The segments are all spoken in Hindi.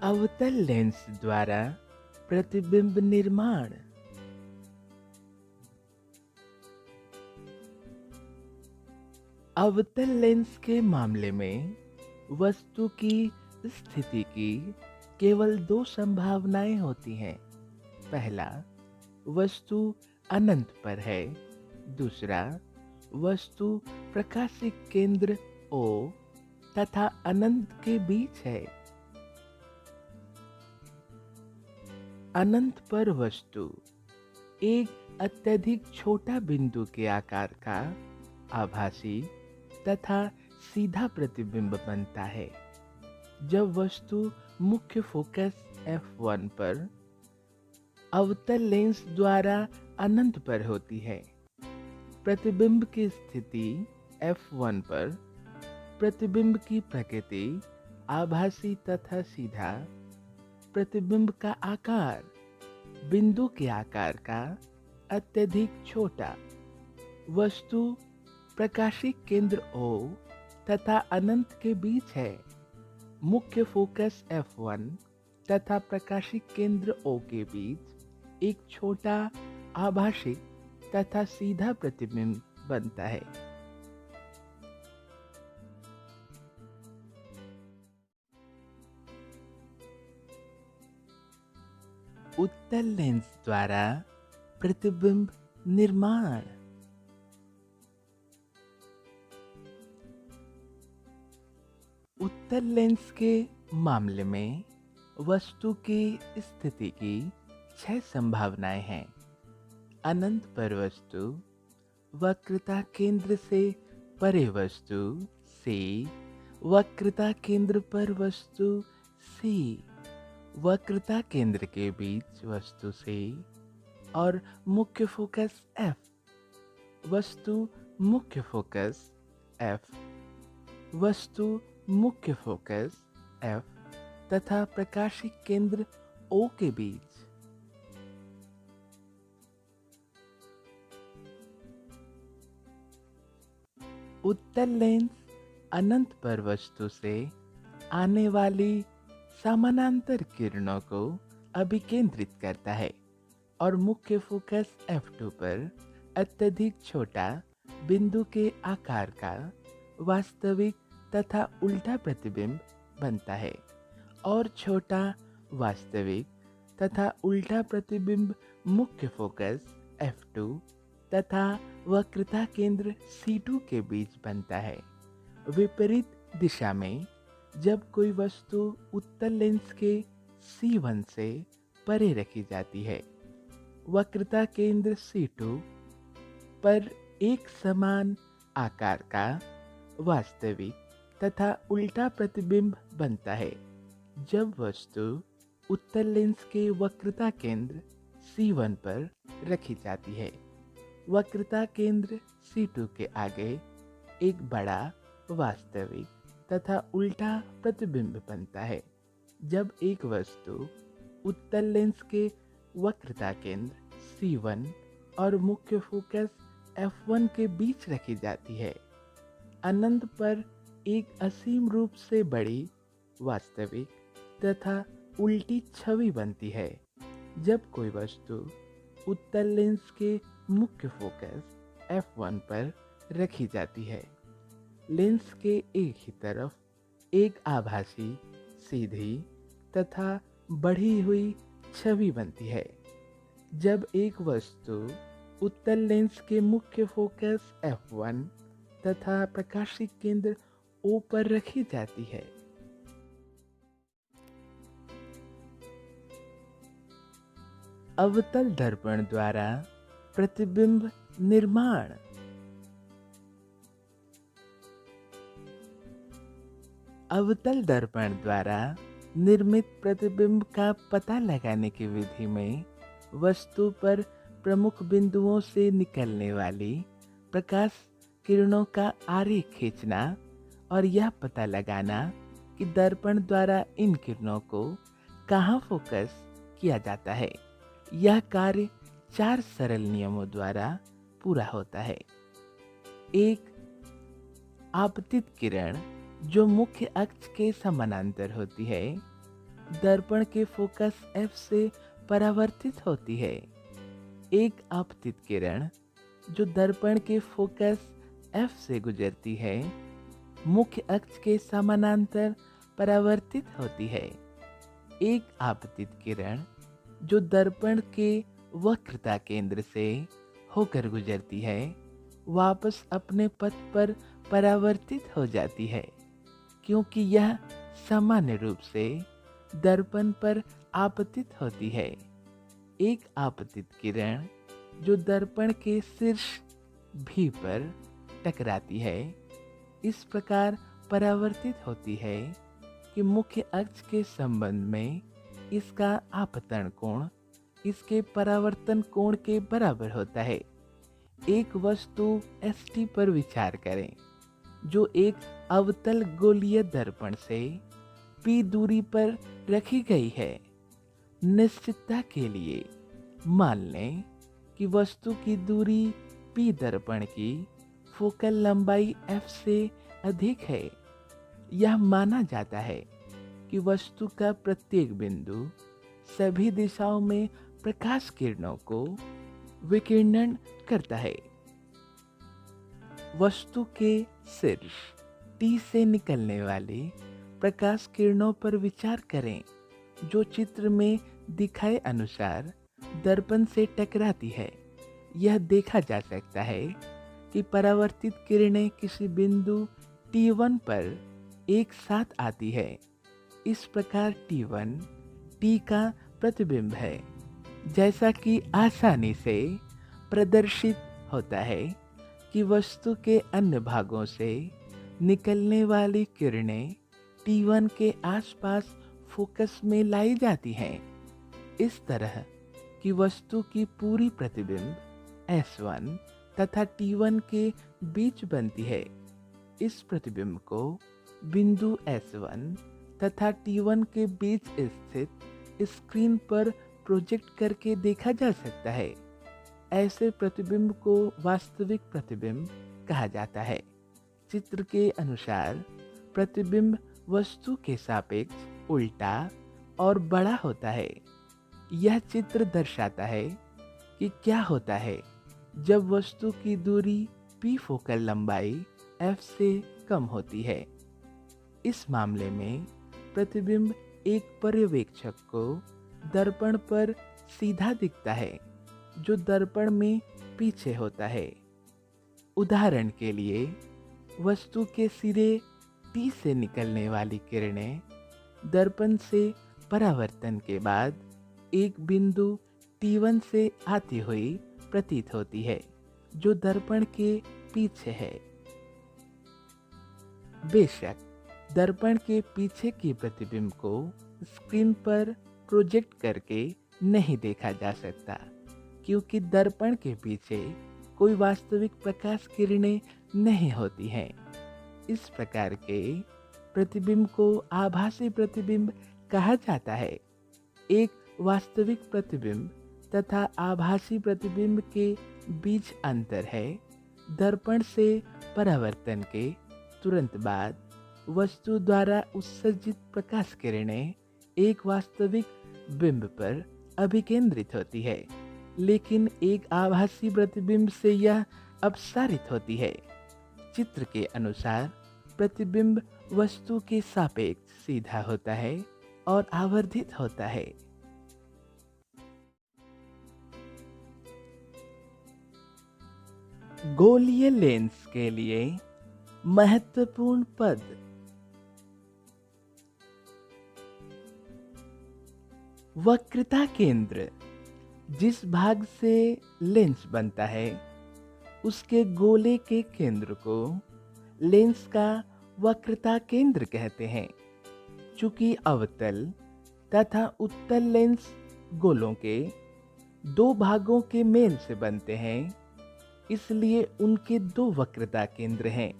अवतल लेंस द्वारा प्रतिबिंब निर्माण। अवतल लेंस के मामले में वस्तु की स्थिति की केवल दो संभावनाएं होती हैं। पहला, वस्तु अनंत पर है। दूसरा, वस्तु प्रकाशिक केंद्र O तथा अनंत के बीच है। अनंत पर वस्तु एक अत्यधिक छोटा बिंदु के आकार का आभासी तथा सीधा प्रतिबिंब बनता है। जब वस्तु मुख्य फोकस F1 पर अवतल लेंस द्वारा अनंत पर होती है, प्रतिबिंब की स्थिति F1 पर प्रतिबिंब की प्रकृति आभासी तथा सीधा, प्रतिबिंब का आकार बिंदु के आकार का अत्यधिक छोटा, वस्तु प्रकाशिक केंद्र O तथा अनंत के बीच है। मुख्य फोकस F1 तथा प्रकाशिक केंद्र O के बीच एक छोटा आभासी तथा सीधा प्रतिबिंब बनता है। उत्तल लेंस द्वारा प्रतिबिंब निर्माण। उत्तल लेंस के मामले में वस्तु की स्थिति की 6 संभावनाएं हैं। अनंत पर वस्तु, वक्रता केंद्र से परे वस्तु C, वक्रता केंद्र पर वस्तु C, वक्रता केंद्र के बीच वस्तु C और मुख्य फोकस F। वस्तु मुख्य फोकस F, वस्तु मुख्य फोकस F तथा प्रकाशिक केंद्र O के बीच। उत्तल लेंस अनंत पर वस्तु से आने वाली समानांतर किरणों को अभिकेंद्रित करता है और मुख्य फोकस F2 पर अत्यधिक छोटा बिंदु के आकार का वास्तविक तथा उल्टा प्रतिबिंब बनता है और छोटा वास्तविक तथा उल्टा प्रतिबिंब मुख्य फोकस F2 तथा वक्रता केंद्र C2 के बीच बनता है। विपरीत दिशा में जब कोई वस्तु उत्तल लेंस के C1 से परे रखी जाती है, वक्रता केंद्र C2 पर एक समान आकार का वास्तविक तथा उल्टा प्रतिबिंब बनता है। जब वस्तु उत्तल लेंस के वक्रता केंद्र C1 पर रखी जाती है, वक्रता केंद्र C2 के आगे एक बड़ा वास्तविक तथा उल्टा प्रतिबिंब बनता है। जब एक वस्तु उत्तल लेंस के वक्रता केंद्र C1 और मुख्य फोकस F1 के बीच रखी जाती है, अनंत पर एक असीम रूप से बड़ी वास्तविक तथा उल्टी छवि बनती है। जब कोई वस्तु उत्तल लेंस के मुख्य फोकस F1 पर रखी जाती है, लेंस के एक ही तरफ एक आभासी, सीधी तथा बढ़ी हुई छवि बनती है। जब एक वस्तु उत्तल लेंस के मुख्य फोकस F1 तथा प्रकाशिक केंद्र O पर रखी जाती है, अवतल दर्पण द्वारा प्रतिबिंब निर्माण। अवतल दर्पण द्वारा निर्मित प्रतिबिंब का पता लगाने की विधि में वस्तु पर प्रमुख बिंदुओं से निकलने वाली प्रकाश किरणों का आरेख खींचना और यह पता लगाना कि दर्पण द्वारा इन किरणों को कहाँ फोकस किया जाता है। यह कार्य 4 सरल नियमों द्वारा पूरा होता है। एक, आपतित किरण जो मुख्य अक्ष के समानांतर होती है, दर्पण के फोकस F से परावर्तित होती है। एक आपतित किरण जो दर्पण के फोकस F से गुजरती है, मुख्य अक्ष के समानांतर परावर्तित होती है। एक आपतित किरण जो दर्पण के वक्रता केंद्र से होकर गुजरती है, वापस अपने पथ पर परावर्तित हो जाती है, क्योंकि यह सामान्य रूप से दर्पण पर आपतित होती है। एक आपतित किरण जो दर्पण के शीर्ष भी पर टकराती है, इस प्रकार परावर्तित होती है कि मुख्य अक्ष के संबंध में इसका आपतन कोण इसके परावर्तन कोण के बराबर होता है। एक वस्तु ST पर विचार करें जो एक अवतल गोलीय दर्पण से P दूरी पर रखी गई है। निश्चितता के लिए मान लें कि वस्तु की दूरी P दर्पण की फोकल लंबाई F से अधिक है। यह माना जाता है कि वस्तु का प्रत्येक बिंदु सभी दिशाओं में प्रकाश किरणों को विकिरण करता है। वस्तु के शीर्ष T से निकलने वाली प्रकाश किरणों पर विचार करें, जो चित्र में दिखाए अनुसार दर्पण से टकराती है। यह देखा जा सकता है कि परावर्तित किरणें किसी बिंदु T1 पर एक साथ आती है। इस प्रकार T1 T का प्रतिबिंब है, जैसा कि आसानी से प्रदर्शित होता है कि वस्तु के अन्य भागों से निकलने वाली किरणें T1 के आसपास फोकस में लाई जाती हैं। इस तरह की वस्तु की पूरी प्रतिबिंब S1 तथा T1 के बीच बनती है। इस प्रतिबिंब को बिंदु S1 तथा T1 के बीच स्थित स्क्रीन पर प्रोजेक्ट करके देखा जा सकता है। ऐसे प्रतिबिंब को वास्तविक प्रतिबिंब कहा जाता है। चित्र के अनुसार प्रतिबिंब वस्तु के सापेक्ष उल्टा और बड़ा होता है। यह चित्र दर्शाता है कि क्या होता है जब वस्तु की दूरी P फोकल लंबाई F से कम होती है। इस मामले में प्रतिबिंब एक पर्यवेक्षक को दर्पण पर सीधा दिखता है, जो दर्पण में पीछे होता है। उदाहरण के लिए, वस्तु के सिरे T से निकलने वाली किरणें दर्पण से परावर्तन के बाद एक बिंदु T1 से आती हुई प्रतीत होती है, जो दर्पण के पीछे है। बेशक दर्पण के पीछे की प्रतिबिंब को स्क्रीन पर प्रोजेक्ट करके नहीं देखा जा सकता, क्योंकि दर्पण के पीछे कोई वास्तविक प्रकाश किरणें नहीं होती हैं। इस प्रकार के प्रतिबिंब को आभासी प्रतिबिंब कहा जाता है। एक वास्तविक प्रतिबिंब तथा आभासी प्रतिबिंब के बीच अंतर है दर्पण से परावर्तन के तुरंत बाद वस्तु द्वारा उत्सर्जित प्रकाश किरणें एक वास्तविक बिंब पर अभिकेंद्रित होती है, लेकिन एक आभासी प्रतिबिंब से यह अपसारित होती है। चित्र के अनुसार प्रतिबिंब वस्तु के सापेक्ष सीधा होता है और आवर्धित होता है। गोलीय लेंस के लिए महत्वपूर्ण पद। वक्रता केंद्र जिस भाग से लेंस बनता है, उसके गोले के केंद्र को लेंस का वक्रता केंद्र कहते हैं। चूंकि अवतल तथा उत्तल लेंस गोलों के दो भागों के मेल से बनते हैं, इसलिए उनके दो वक्रता केंद्र हैं।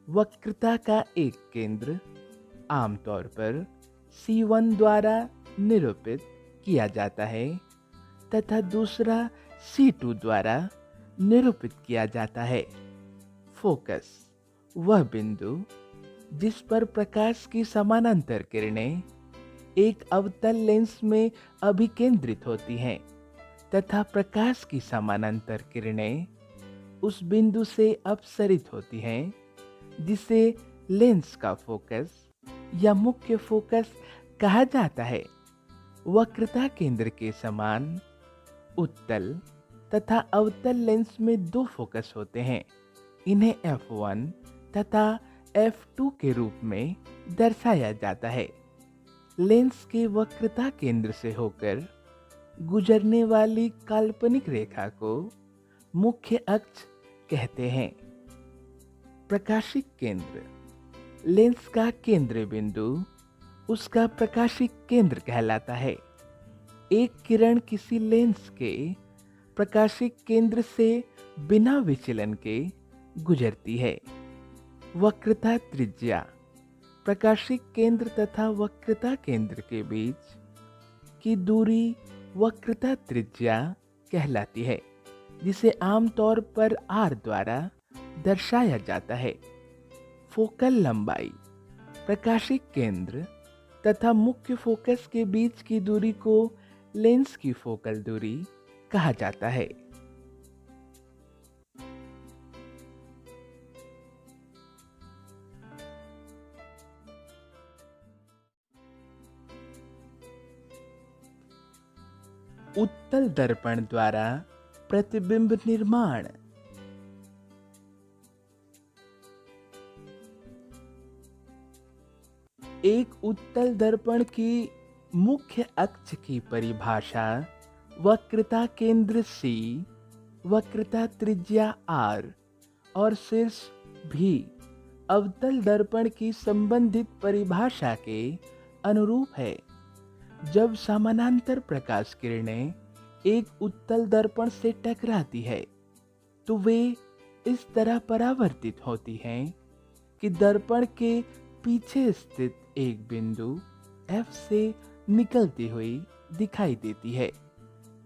वक्रता का एक केंद्र आमतौर पर C1 द्वारा निरूपित किया जाता है तथा दूसरा C2 द्वारा निरूपित किया जाता है। फोकस वह बिंदु जिस पर प्रकाश की समानांतर किरणें एक अवतल लेंस में अभिकेंद्रित होती हैं तथा प्रकाश की समानांतर किरणें उस बिंदु से अपसरित होती हैं जिसे लेंस का फोकस या मुख्य फोकस कहा जाता है। वक्रता केंद्र के समान उत्तल तथा अवतल लेंस में दो फोकस होते हैं। इन्हें f1 तथा f2 के रूप में दर्शाया जाता है। लेंस के वक्रता केंद्र से होकर गुजरने वाली काल्पनिक रेखा को मुख्य अक्ष कहते हैं। प्रकाशिक केंद्र लेंस का केंद्र बिंदु उसका प्रकाशिक केंद्र कहलाता है। एक किरण किसी लेंस के प्रकाशिक केंद्र से बिना विचलन के गुजरती है। वक्रता त्रिज्या प्रकाशिक केंद्र तथा वक्रता केंद्र के बीच की दूरी वक्रता त्रिज्या कहलाती है, जिसे आमतौर पर r द्वारा दर्शाया जाता है। फोकल लंबाई प्रकाशिक केंद्र तथा मुख्य फोकस के बीच की दूरी को लेंस की फोकल दूरी कहा जाता है। उत्तल दर्पण द्वारा प्रतिबिंब निर्माण एक उत्तल दर्पण की मुख्य अक्ष की परिभाषा वक्रता केंद्र C, वक्रता त्रिज्या R और शीर्ष भी अवतल दर्पण की संबंधित परिभाषा के अनुरूप है। जब समानांतर प्रकाश किरणें एक उत्तल दर्पण से टकराती है तो वे इस तरह परावर्तित होती हैं कि दर्पण के पीछे स्थित एक बिंदु F से निकलती हुई दिखाई देती है।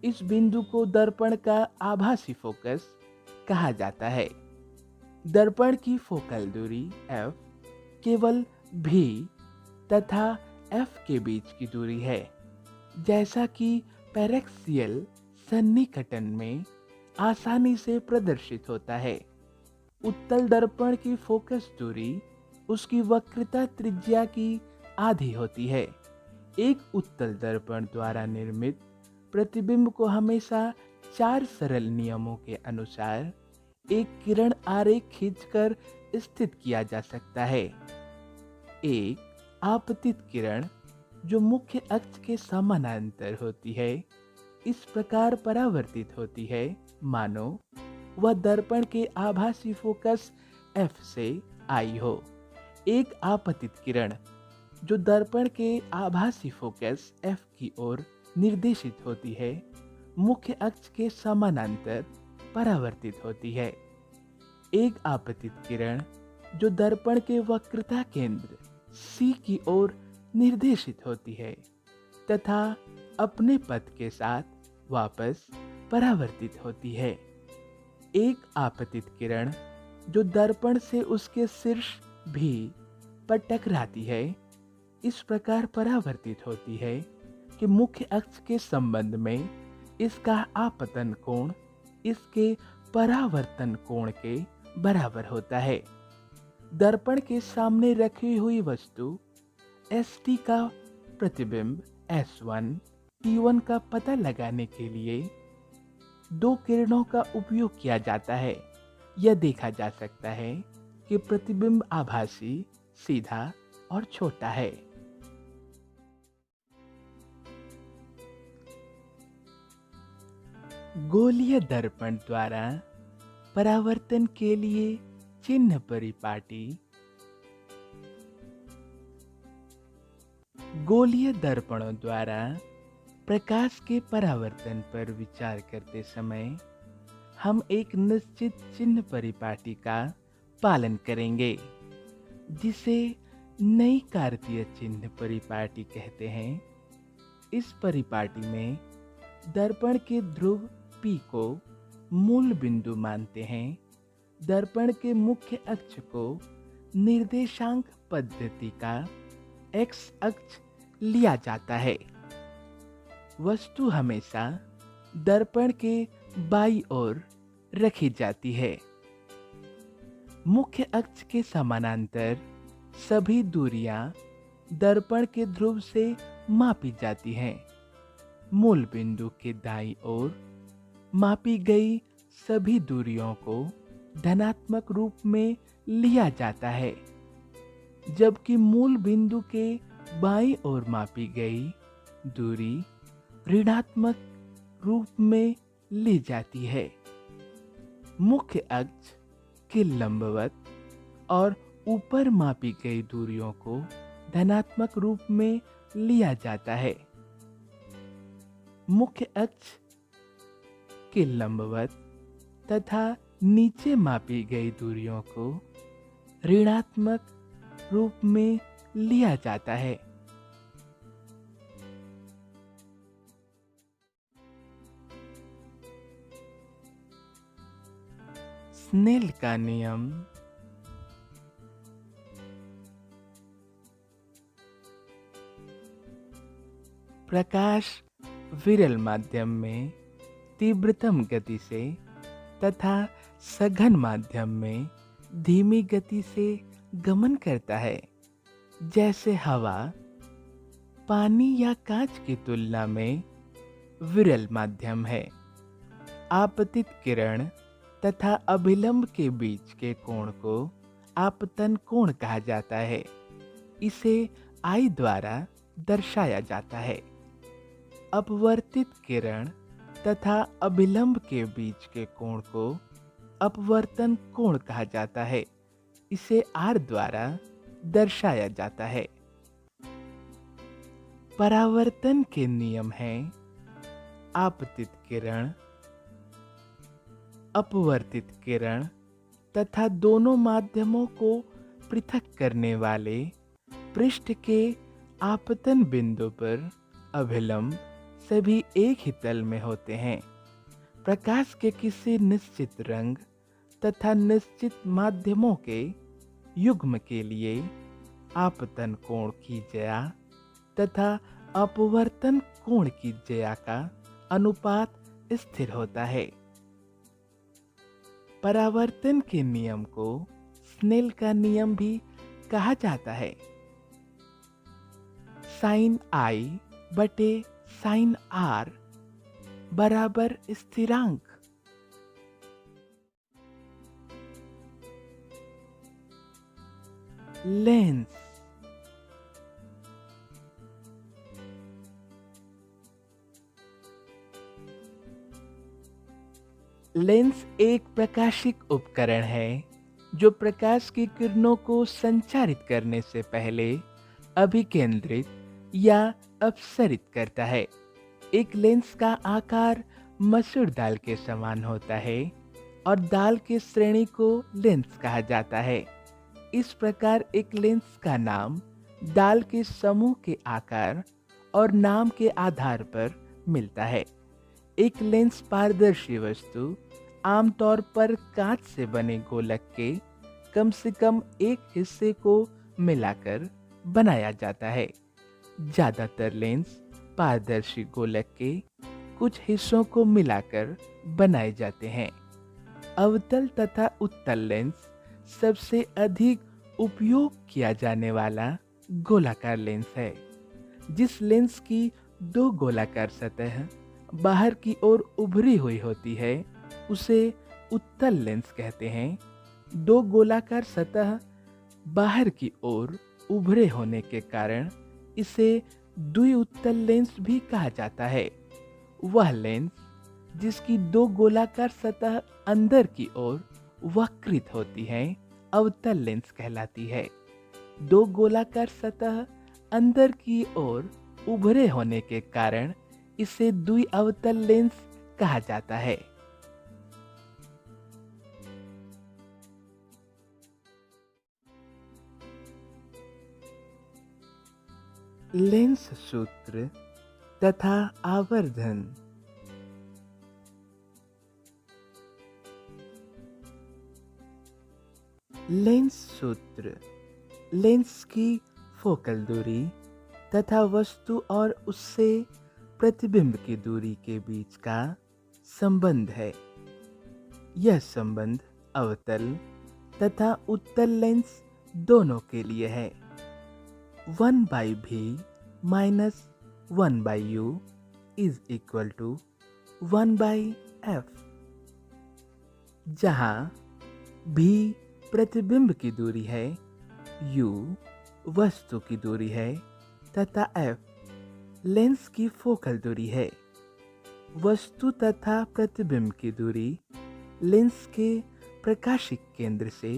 इस बिंदु को दर्पण का आभासी फोकस कहा जाता है। दर्पण की फोकल दूरी F केवल V तथा F के बीच की दूरी है, जैसा कि पैरेक्सियल सन्निकटन में आसानी से प्रदर्शित होता है। उत्तल दर्पण की फोकस दूरी उसकी वक्रता त्रिज्या की आधी होती है। एक उत्तल दर्पण द्वारा निर्मित प्रतिबिंब को हमेशा 4 सरल नियमों के अनुसार एक किरण आरेख खींचकर स्थित किया जा सकता है। एक आपतित किरण जो मुख्य अक्ष के समानांतर होती है इस प्रकार परावर्तित होती है मानो वह दर्पण के आभासी फोकस F से आई हो। एक आपतित किरण जो दर्पण के आभासी फोकस F की ओर निर्देशित होती है मुख्य अक्ष के समानांतर परावर्तित होती है। एक आपतित किरण जो दर्पण के वक्रता केंद्र C की ओर निर्देशित होती है तथा अपने पथ के साथ वापस परावर्तित होती है। एक आपतित किरण जो दर्पण से उसके शीर्ष भी पर टकराती है इस प्रकार परावर्तित होती है कि मुख्य अक्ष के संबंध में इसका आपतन कोण इसके परावर्तन कोण के बराबर होता है। दर्पण के सामने रखी हुई वस्तु ST का प्रतिबिंब S1 T1 का पता लगाने के लिए 2 किरणों का उपयोग किया जाता है। यह देखा जा सकता है कि प्रतिबिंब आभासी, सीधा और छोटा है। गोलीय दर्पण द्वारा परावर्तन के लिए चिन्ह परिपाटी। गोलीय दर्पणों द्वारा प्रकाश के परावर्तन पर विचार करते समय हम एक निश्चित चिन्ह परिपाटी का पालन करेंगे, जिसे नई कार्तीय चिन्ह परिपाटी कहते हैं। इस परिपाटी में दर्पण के ध्रुव P को मूल बिंदु मानते हैं। दर्पण के मुख्य अक्ष को निर्देशांक पद्धति का x अक्ष लिया जाता है। वस्तु हमेशा दर्पण के बाईं ओर रखी जाती है। मुख्य अक्ष के समानांतर सभी दूरियां दर्पण के ध्रुव से मापी जाती हैं। मूल बिंदु के दाईं ओर मापी गई सभी दूरियों को धनात्मक रूप में लिया जाता है, जबकि मूल बिंदु के बाईं ओर मापी गई दूरी ऋणात्मक रूप में ली जाती है। मुख्य अक्ष के लंबवत और ऊपर मापी गई दूरियों को धनात्मक रूप में लिया जाता है। मुख्य अक्ष के लंबवत तथा नीचे मापी गई दूरियों को ऋणात्मक रूप में लिया जाता है। स्नेल का नियम। प्रकाश विरल माध्यम में तीव्रतम गति से तथा सघन माध्यम में धीमी गति से गमन करता है। जैसे हवा पानी या कांच की तुलना में विरल माध्यम है। आपतित किरण तथा अभिलंब के बीच के कोण को आपतन कोण कहा जाता है। इसे आई द्वारा दर्शाया जाता है। अपवर्तित किरण तथा अभिलंब के बीच के कोण को अपवर्तन कोण कहा जाता है। इसे आर द्वारा दर्शाया जाता है। परावर्तन के नियम हैं आपतित किरण, अपवर्तित किरण तथा दोनों माध्यमों को पृथक करने वाले पृष्ठ के आपतन बिंदु पर अभिलंब सभी एक ही तल में होते हैं। प्रकाश के किसी निश्चित रंग तथा निश्चित माध्यमों के युग्म के लिए आपतन कोण की ज्या तथा अपवर्तन कोण की ज्या का अनुपात स्थिर होता है। परावर्तन के नियम को स्नेल का नियम भी कहा जाता है। साइन आई बटे साइन आर बराबर स्थिरांक। लेंस। लेंस एक प्रकाशिक उपकरण है जो प्रकाश की किरणों को संचारित करने से पहले अभिकेंद्रित या अपसरित करता है। एक लेंस का आकार मसूर दाल के समान होता है और दाल की श्रेणी को लेंस कहा जाता है। इस प्रकार एक लेंस का नाम दाल के समूह के आकार और नाम के आधार पर मिलता है। एक लेंस पारदर्शी वस्तु आमतौर पर कांच से बने गोलक के कम से कम एक हिस्से को मिलाकर बनाया जाता है। ज्यादातर लेंस पारदर्शी गोलक के कुछ हिस्सों को मिलाकर बनाए जाते हैं। अवतल तथा उत्तल लेंस सबसे अधिक उपयोग किया जाने वाला गोलाकार लेंस है। जिस लेंस की दो गोलाकार सतह बाहर की ओर उभरी हुई होती है उसे उत्तल लेंस कहते हैं। दो गोलाकार सतह बाहर की ओर उभरे होने के कारण इसे द्विउत्तल लेंस भी कहा जाता है। वह लेंस जिसकी दो गोलाकार सतह अंदर की ओर वक्रित होती है अवतल लेंस कहलाती है। दो गोलाकार सतह अंदर की ओर उभरे होने के कारण इसे द्विअवतल लेंस कहा जाता है। लेंस सूत्र तथा आवर्धन। लेंस सूत्र लेंस की फोकल दूरी तथा वस्तु और उससे प्रतिबिंब की दूरी के बीच का संबंध है। यह संबंध अवतल तथा उत्तल लेंस दोनों के लिए है। 1/v minus 1/u is equal to 1/f, जहाँ v प्रतिबिंब की दूरी है, u वस्तु की दूरी है तथा f लेंस की फोकल दूरी है। वस्तु तथा प्रतिबिंब की दूरी लेंस के प्रकाशिक केंद्र से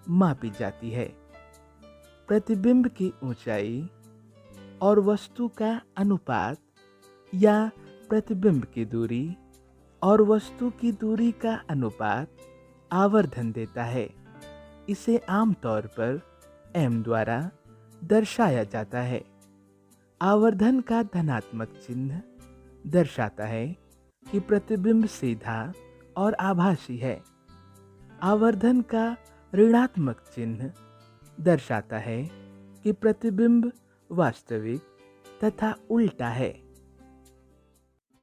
मापी जाती है। प्रतिबिंब की ऊंचाई और वस्तु का अनुपात या प्रतिबिंब की दूरी और वस्तु की दूरी का अनुपात आवर्धन देता है। इसे आमतौर पर m द्वारा दर्शाया जाता है। आवर्धन का धनात्मक चिन्ह दर्शाता है कि प्रतिबिंब सीधा और आभासी है। आवर्धन का ऋणात्मक चिन्ह दर्शाता है कि प्रतिबिंब वास्तविक तथा उल्टा है।